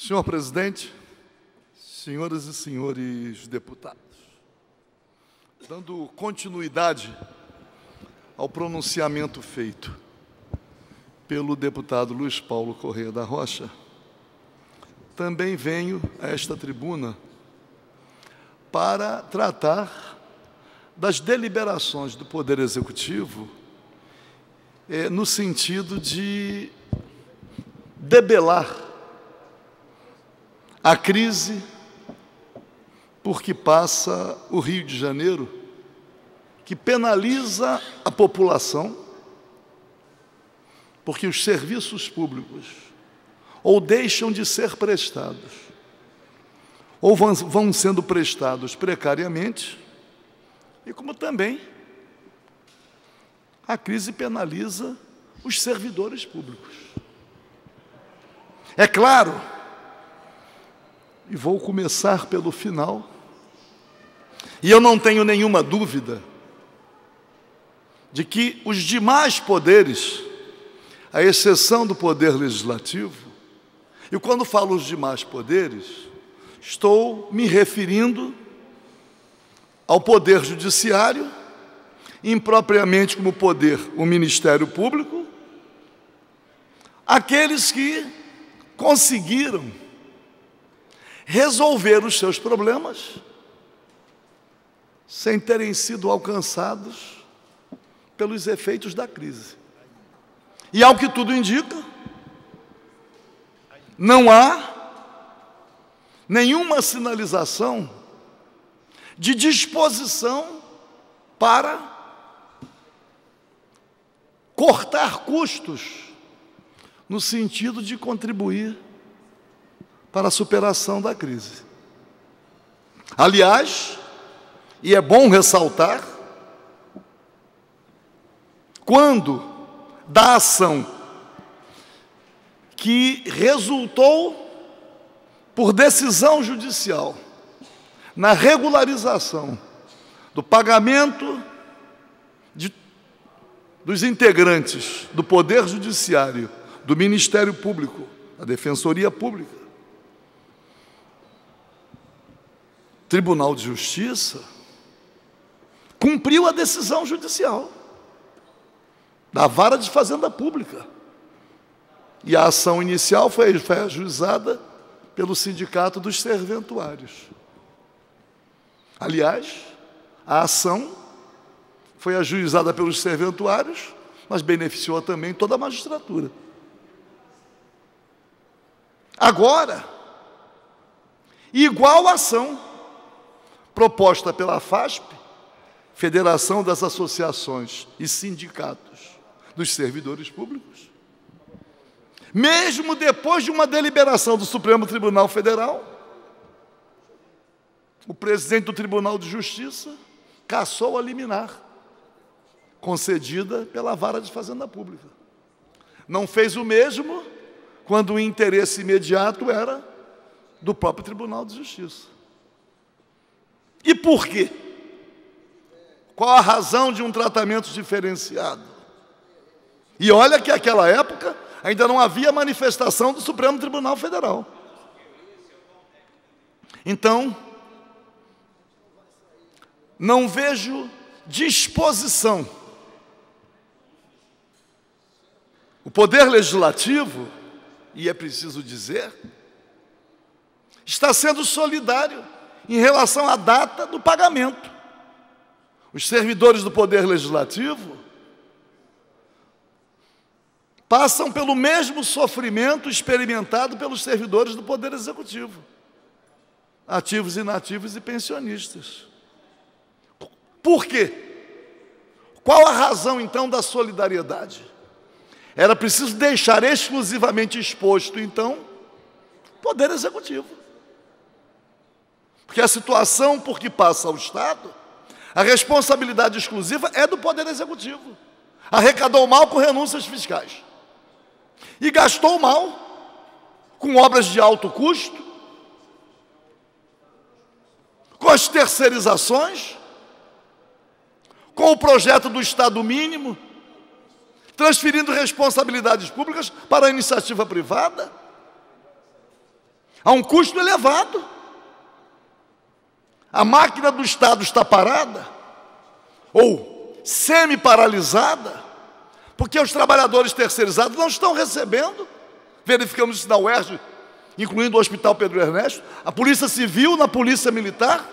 Senhor presidente, senhoras e senhores deputados, dando continuidade ao pronunciamento feito pelo deputado Luiz Paulo Corrêa da Rocha, também venho a esta tribuna para tratar das deliberações do Poder Executivo no sentido de debelar a crise por que passa o Rio de Janeiro, que penaliza a população, porque os serviços públicos ou deixam de ser prestados, ou vão sendo prestados precariamente, e como também a crise penaliza os servidores públicos. É claro, e vou começar pelo final, e eu não tenho nenhuma dúvida de que os demais poderes, à exceção do Poder Legislativo, e quando falo os demais poderes, estou me referindo ao Poder Judiciário, impropriamente como poder o Ministério Público, aqueles que conseguiram resolver os seus problemas sem terem sido alcançados pelos efeitos da crise. E ao que tudo indica, não há nenhuma sinalização de disposição para cortar custos no sentido de contribuir para a superação da crise. Aliás, e é bom ressaltar, quando da ação que resultou por decisão judicial na regularização do pagamento dos integrantes do Poder Judiciário, do Ministério Público, da Defensoria Pública, Tribunal de Justiça, cumpriu a decisão judicial da Vara de Fazenda Pública. E a ação inicial foi ajuizada pelo Sindicato dos Serventuários. Aliás, a ação foi ajuizada pelos serventuários, mas beneficiou também toda a magistratura. Agora, igual ação proposta pela FASP, Federação das Associações e Sindicatos dos Servidores Públicos, mesmo depois de uma deliberação do Supremo Tribunal Federal, o presidente do Tribunal de Justiça cassou a liminar concedida pela Vara de Fazenda Pública. Não fez o mesmo quando o interesse imediato era do próprio Tribunal de Justiça. E por quê? Qual a razão de um tratamento diferenciado? E olha que naquela época ainda não havia manifestação do Supremo Tribunal Federal. Então, não vejo disposição. O Poder Legislativo, e é preciso dizer, está sendo solidário em relação à data do pagamento. Os servidores do Poder Legislativo passam pelo mesmo sofrimento experimentado pelos servidores do Poder Executivo, ativos, inativos e pensionistas. Por quê? Qual a razão, então, da solidariedade? Era preciso deixar exclusivamente exposto, então, o Poder Executivo. Porque a situação por que passa ao Estado, a responsabilidade exclusiva é do Poder Executivo. Arrecadou mal com renúncias fiscais. E gastou mal com obras de alto custo, com as terceirizações, com o projeto do Estado mínimo, transferindo responsabilidades públicas para a iniciativa privada. a um custo elevado. A máquina do Estado está parada, ou semi-paralisada, porque os trabalhadores terceirizados não estão recebendo. Verificamos isso na UERJ, incluindo o Hospital Pedro Ernesto, a Polícia Civil, na Polícia Militar,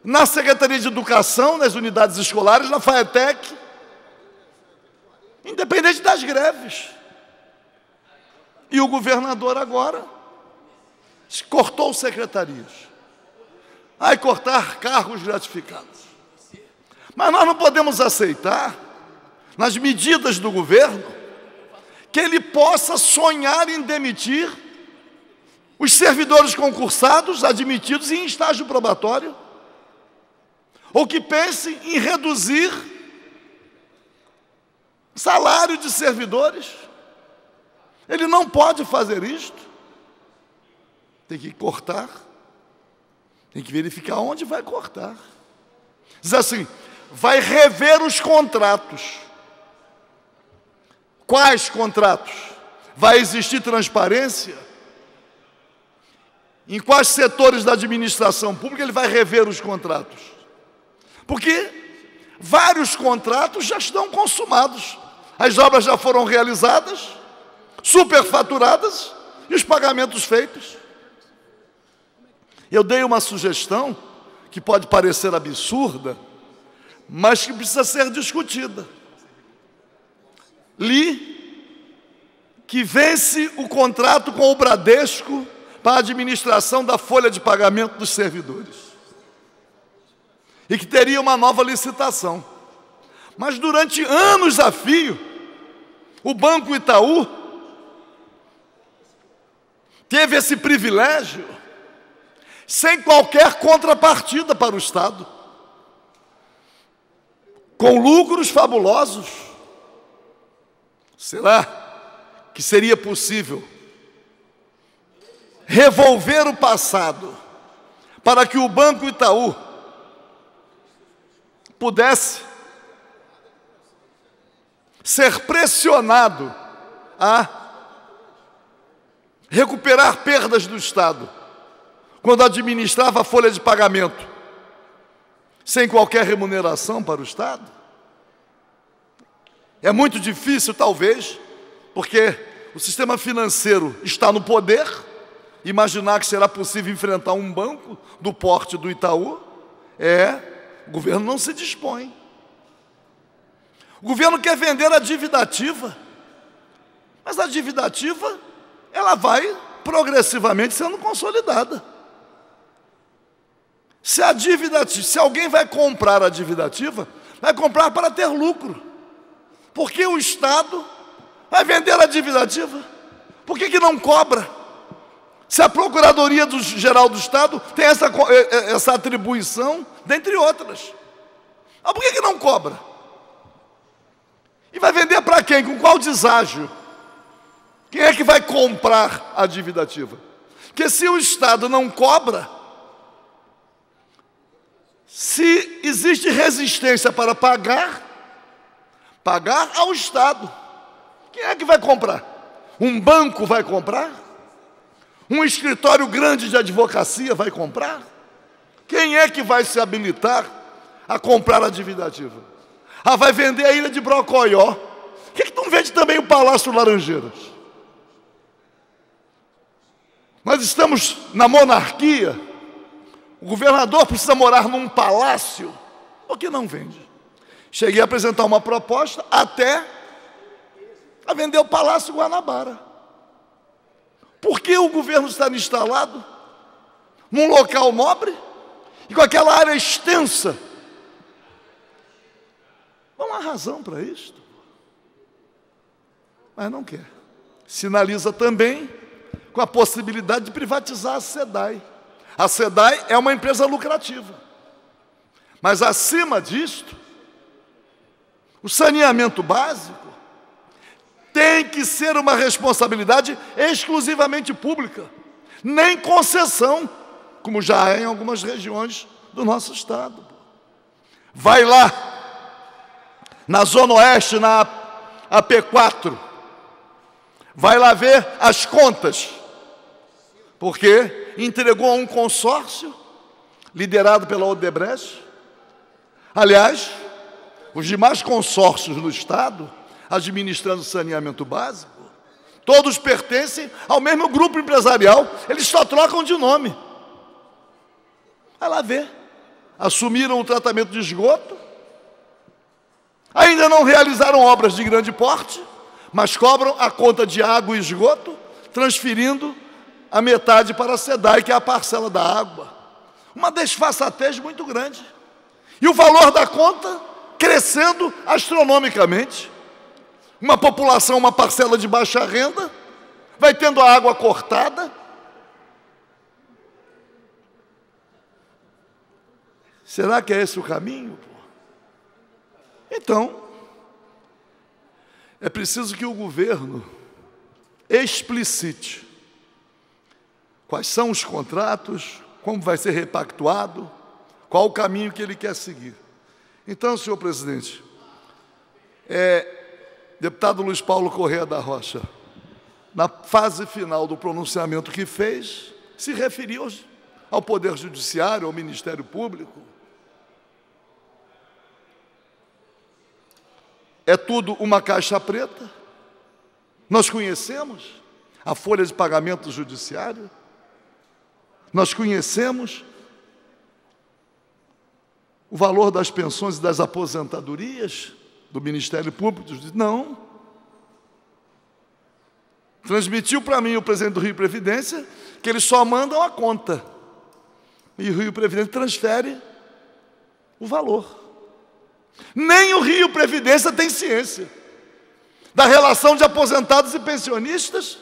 na Secretaria de Educação, nas unidades escolares, na FAETEC, independente das greves. E o governador agora cortou secretarias. Vai cortar cargos gratificados. Mas nós não podemos aceitar, nas medidas do governo, que ele possa sonhar em demitir os servidores concursados, admitidos em estágio probatório, ou que pense em reduzir salário de servidores. Ele não pode fazer isto. Tem que cortar. Tem que verificar onde vai cortar. Diz assim, vai rever os contratos. Quais contratos? Vai existir transparência? Em quais setores da administração pública ele vai rever os contratos? Porque vários contratos já estão consumados. As obras já foram realizadas, superfaturadas e os pagamentos feitos. Eu dei uma sugestão que pode parecer absurda, mas que precisa ser discutida. Li que vence o contrato com o Bradesco para a administração da folha de pagamento dos servidores. E que teria uma nova licitação. Mas durante anos a fio, o Banco Itaú teve esse privilégio sem qualquer contrapartida para o Estado, com lucros fabulosos. Será que seria possível revolver o passado para que o Banco Itaú pudesse ser pressionado a recuperar perdas do Estado quando administrava a folha de pagamento sem qualquer remuneração para o Estado? É muito difícil, talvez, porque o sistema financeiro está no poder. Imaginar que será possível enfrentar um banco do porte do Itaú, o governo não se dispõe. O governo quer vender a dívida ativa, mas a dívida ativa, ela vai progressivamente sendo consolidada. Se alguém vai comprar a dívida ativa, vai comprar para ter lucro. Porque o Estado vai vender a dívida ativa. Por que não cobra? Se a Procuradoria-Geral do Estado tem essa atribuição, dentre outras. Mas por que não cobra? E vai vender para quem? Com qual deságio? Quem é que vai comprar a dívida ativa? Porque se o Estado não cobra, se existe resistência para pagar ao Estado, quem é que vai comprar? Um banco vai comprar? Um escritório grande de advocacia vai comprar? Quem é que vai se habilitar a comprar a dívida ativa? Vai vender a ilha de Brocoió. Por que não vende também o Palácio Laranjeiras? Nós estamos na monarquia. O governador precisa morar num palácio. Por que não vende? Cheguei a apresentar uma proposta até a vender o Palácio Guanabara. Por que o governo está instalado num local nobre e com aquela área extensa? Há uma razão para isto. Mas não quer. Sinaliza também com a possibilidade de privatizar a SEDAI. A SEDAI é uma empresa lucrativa. Mas acima disto, o saneamento básico tem que ser uma responsabilidade exclusivamente pública, nem concessão, como já é em algumas regiões do nosso estado. Vai lá, na Zona Oeste, na AP4, vai lá ver as contas porque entregou a um consórcio liderado pela Odebrecht. Aliás, os demais consórcios no Estado, administrando saneamento básico, todos pertencem ao mesmo grupo empresarial, eles só trocam de nome. Vai lá ver. Assumiram o tratamento de esgoto, ainda não realizaram obras de grande porte, mas cobram a conta de água e esgoto, transferindo a metade para a SEDAI, que é a parcela da água. Uma desfaçatez muito grande. E o valor da conta crescendo astronomicamente. Uma população, uma parcela de baixa renda, vai tendo a água cortada. Será que é esse o caminho? Então, é preciso que o governo explicite quais são os contratos, como vai ser repactuado, qual o caminho que ele quer seguir. Então, senhor presidente, deputado Luiz Paulo Corrêa da Rocha, na fase final do pronunciamento que fez, se referiu ao Poder Judiciário, ao Ministério Público. É tudo uma caixa preta. Nós conhecemos a folha de pagamento do Judiciário. Nós conhecemos o valor das pensões e das aposentadorias do Ministério Público. Não. Transmitiu para mim o presidente do Rio Previdência que eles só mandam a conta. E o Rio Previdência transfere o valor. Nem o Rio Previdência tem ciência da relação de aposentados e pensionistas.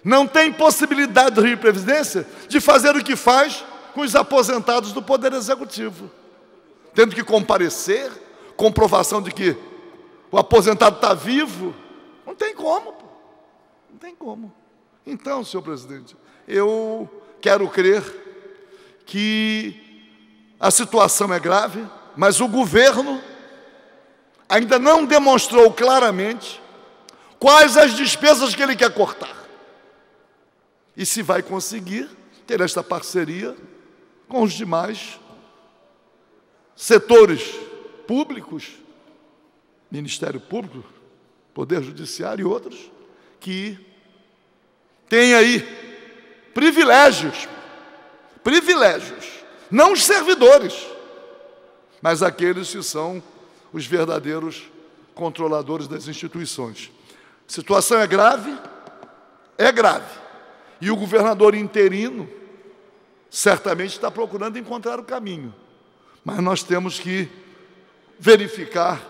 Não tem possibilidade do Rio Previdência de fazer o que faz com os aposentados do Poder Executivo, tendo que comparecer, comprovação de que o aposentado está vivo. Não tem como, pô. Não tem como. Então, senhor presidente, eu quero crer que a situação é grave, mas o governo ainda não demonstrou claramente quais as despesas que ele quer cortar. E se vai conseguir ter esta parceria com os demais setores públicos, Ministério Público, Poder Judiciário e outros, que têm aí privilégios, não os servidores, mas aqueles que são os verdadeiros controladores das instituições. A situação é grave, e o governador interino certamente está procurando encontrar o caminho, mas nós temos que verificar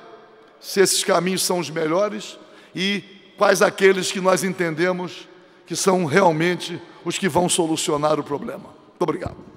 se esses caminhos são os melhores e quais aqueles que nós entendemos que são realmente os que vão solucionar o problema. Muito obrigado.